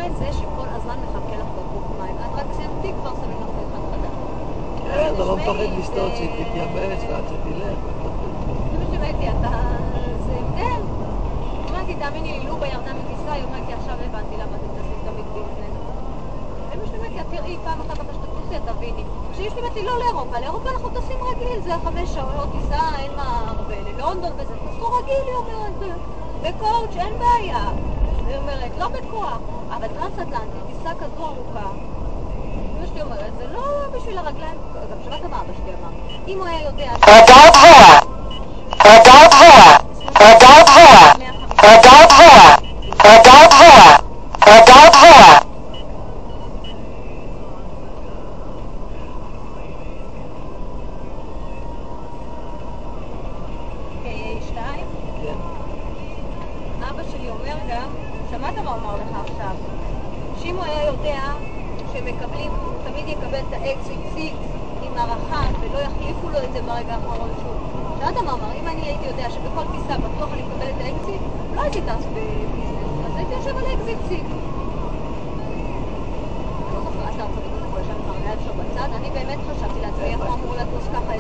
את זה שכל הזמן מחכה לך בקבוק מים. את רק סיימתי כבר שמים לך אחד חדש. כן, אתה לא מפחד לסתות שהיא תתייבש ועד שתלך. זה מה שבאתי, אתה... זה הבדל. אמרתי, תאמיני לי, לובה ירדה מטיסה, היא אומרת לי, עכשיו הבנתי למה אתם טסים תמיד ביזנס. זה מה שבאתי, תראי, פעם אחת אחת שאתה תוסי, תביני. כשאשתי באתי לא לאירופה, לאירופה אנחנו טסים רגיל, זה 5 שעות טיסה, אין מה הרבה, ללונדון וזה, טסו רגיל, היא אומרת, בקואוצ' אין בעיה. היא אומרת, לא בכוח, אבל טרנס-אטלנטי, טיסה כזו ארוכה. אשתי אומרת, זה לא בשביל הרגליים, גם שמעת מה אבא שלי אמר. אם הוא היה יודע... אבא שלי אומר גם, שמעת מה הוא אמר לך עכשיו? שאם הוא היה יודע שמקבלים, הוא תמיד יקבל את ה-XXX עם הרחב ולא יחליפו לו את זה ברגע האחרון שוב. שמעת מה הוא אמר? אם אני הייתי יודע שבכל טיסה בטוח אני מקבל את ה-XXX, לא הייתי טס בביזנס, אז הייתי יושב על ה-XXX. לא זוכרת ארצות הברית, כל שם מראה אפשר בצד, אני באמת חשבתי לעצמי איך הוא אמור לטוס ככה